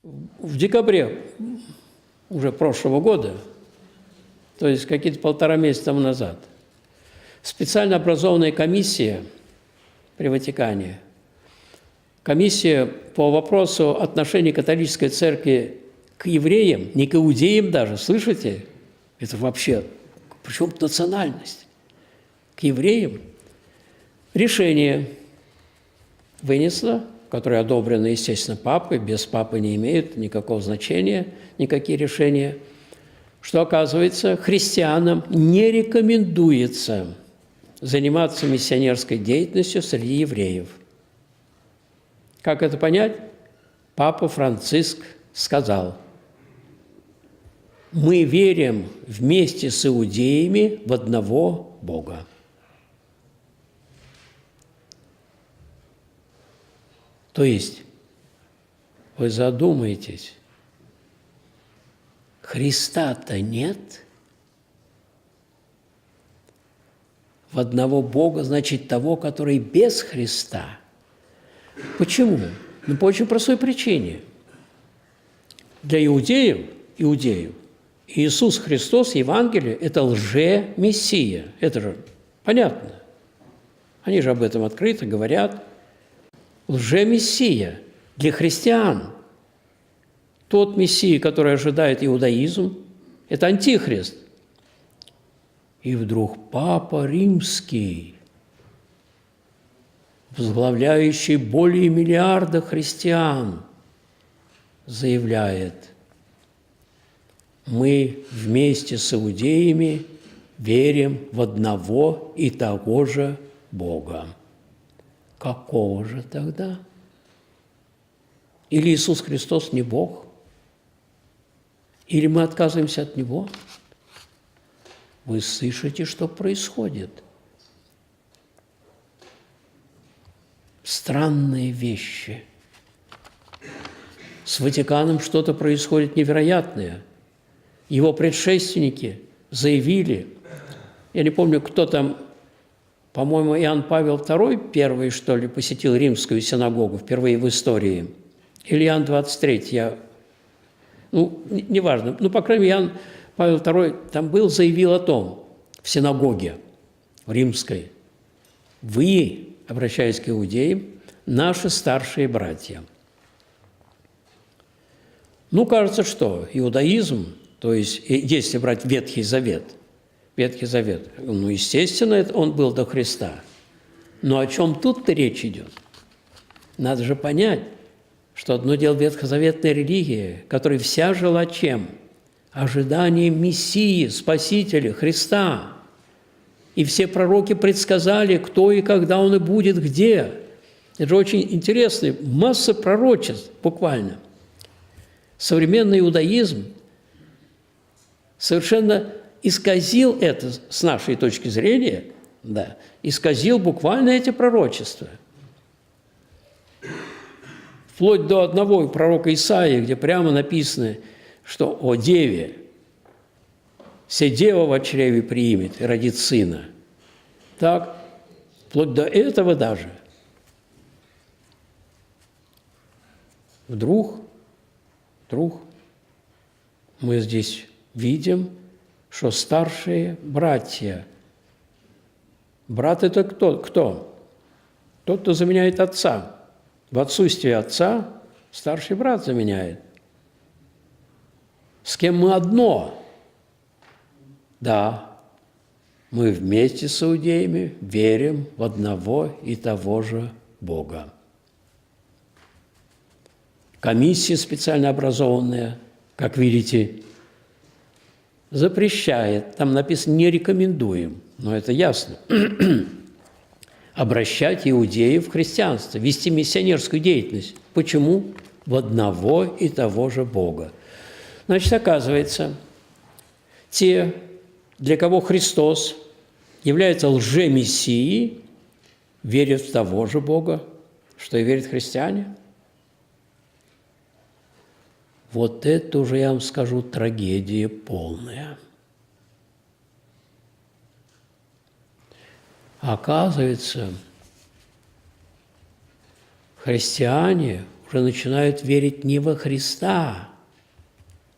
В декабре уже прошлого года, то есть какие-то 1,5 месяца тому назад, специально образованная комиссия при Ватикане, комиссия по вопросу отношения католической церкви к евреям, не к иудеям даже, слышите? Это вообще, причем национальность, к евреям, решение вынесла, которое одобрено, естественно, папой, без папы не имеют никакого значения, никакие решения, что, оказывается, христианам не рекомендуется заниматься миссионерской деятельностью среди евреев. Как это понять? Папа Франциск сказал: «Мы верим вместе с иудеями в одного Бога». То есть, вы задумаетесь, Христа-то нет, в одного Бога, значит, того, который без Христа. Почему? Ну, по очень простой причине. Для иудеев, Иисус Христос, Евангелие – это лже-мессия. Это же понятно. Они же об этом открыто говорят. Лже-мессия для христиан. Тот мессия, который ожидает иудаизм, это антихрист. И вдруг Папа Римский, возглавляющий более миллиарда христиан, заявляет: мы вместе с иудеями верим в одного и того же Бога. Какого же тогда? Или Иисус Христос не Бог? Или мы отказываемся от Него? Вы слышите, что происходит? Странные вещи. С Ватиканом что-то происходит невероятное. Его предшественники заявили, я не помню, кто там, по-моему, Иоанн Павел II первый, что ли, посетил римскую синагогу впервые в истории, или Иоанн 23, неважно, по крайней мере, Иоанн Павел II там был, заявил о том, в синагоге в римской: вы, обращаясь к иудеям, наши старшие братья. Кажется, что иудаизм, то есть, если брать Ветхий Завет, естественно, он был до Христа. Но о чем тут-то речь идет? Надо же понять, что одно дело ветхозаветная религия, которая вся жила чем? Ожиданием Мессии, Спасителя, Христа. И все пророки предсказали, кто и когда он и будет, где. Это же очень интересно, масса пророчеств буквально. Современный иудаизм совершенно исказил это, с нашей точки зрения, исказил буквально эти пророчества. Вплоть до одного пророка Исаии, где прямо написано, что о деве, «Се дева во чреве приимет и родит сына». Так, вплоть до этого даже. Вдруг мы здесь видим, что старшие братья. Брат – это кто? Тот, кто заменяет отца. В отсутствие отца старший брат заменяет. С кем мы одно? Да, мы вместе с иудеями верим в одного и того же Бога. Комиссия специально образованная, как видите, запрещает, там написано «не рекомендуем», но это ясно, обращать иудеев в христианство, вести миссионерскую деятельность. Почему? В одного и того же Бога. Значит, оказывается, те, для кого Христос является лжемессией, верят в того же Бога, что и верят христиане. Вот это уже, я вам скажу, трагедия полная. Оказывается, христиане уже начинают верить не во Христа,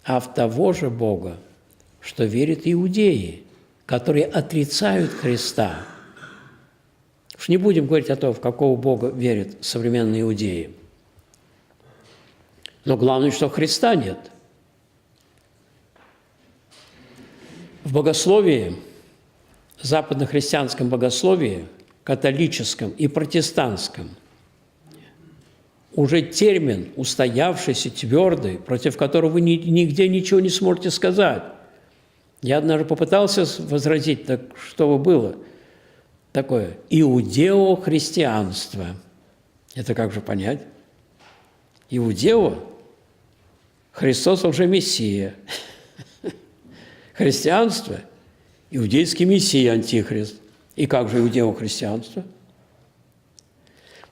а в того же Бога, что верят иудеи, которые отрицают Христа. Уж не будем говорить о том, в какого Бога верят современные иудеи. Но главное, что Христа нет. В богословии, западнохристианском богословии, католическом и протестантском, уже термин, устоявшийся, твердый, против которого вы нигде ничего не сможете сказать. Я однажды попытался возразить, так что бы было такое? Иудео-христианство. Это как же понять? Иудео? Христос уже Мессия. Христианство? Иудейский Мессия, Антихрист. И как же иудео-христианство?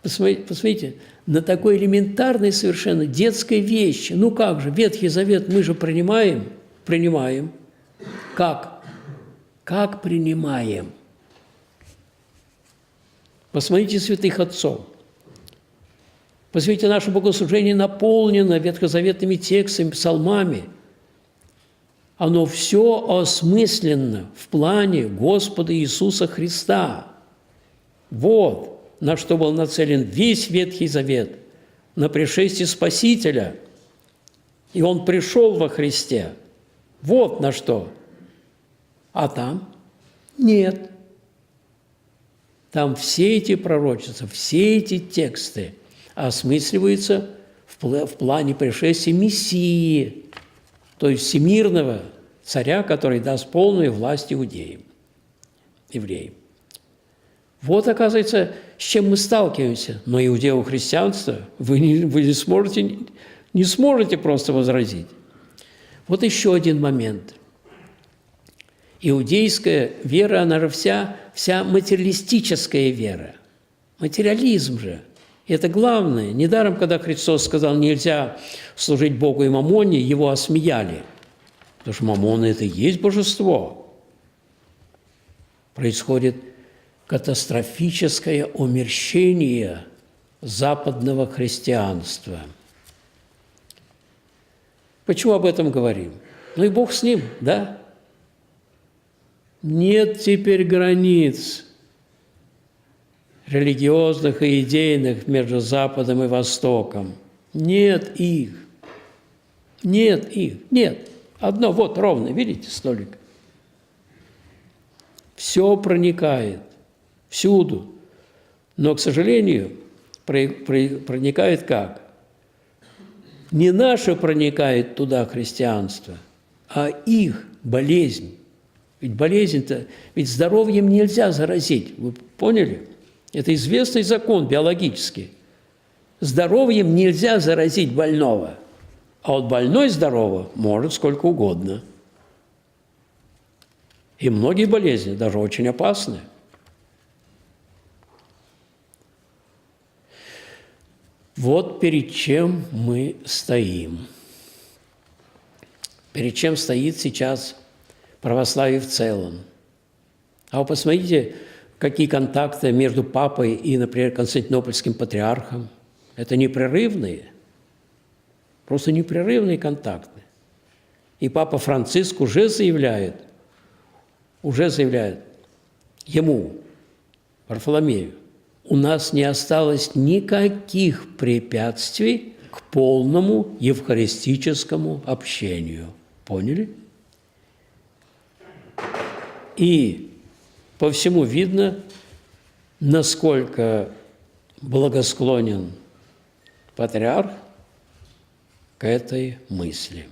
Посмотрите, на такой элементарной совершенно детской вещи. Ну как же, Ветхий Завет мы же принимаем? Принимаем. Как? Как принимаем? Посмотрите святых отцов. Посмотрите, наше богослужение наполнено ветхозаветными текстами, псалмами. Оно все осмысленно в плане Господа Иисуса Христа. Вот на что был нацелен весь Ветхий Завет, на пришествие Спасителя. И Он пришел во Христе. Вот на что. А там нет. Там все эти пророчества, все эти тексты осмысливаются в плане пришествия Мессии, то есть всемирного царя, который даст полную власть иудеям, евреям. Вот, оказывается, с чем мы сталкиваемся. Но иудео-христианство вы не сможете просто возразить. Вот еще один момент. Иудейская вера, она же вся материалистическая вера. Материализм же. И это главное. Недаром, когда Христос сказал, нельзя служить Богу и Мамоне, его осмеяли. Потому что Мамона – это и есть божество. Происходит катастрофическое умерщение западного христианства. Почему об этом говорим? Ну и Бог с ним, да? Нет теперь границ религиозных и идейных между Западом и Востоком. Нет их. Нет их. Нет. Одно, вот ровно, видите, столик. Все проникает. Всюду. Но, к сожалению, проникает как? Не наше проникает туда христианство, а их болезнь. Ведь болезнь-то, ведь здоровьем нельзя заразить. Вы поняли? Это известный закон биологический. Здоровьем нельзя заразить больного, а вот больной здорового может сколько угодно. И многие болезни даже очень опасны. Вот перед чем мы стоим. Перед чем стоит сейчас православие в целом. А вы посмотрите, какие контакты между папой и, например, Константинопольским патриархом. Это непрерывные, просто непрерывные контакты. И папа Франциск уже заявляет ему, Варфоломею, у нас не осталось никаких препятствий к полному евхаристическому общению. Поняли? И по всему видно, насколько благосклонен патриарх к этой мысли.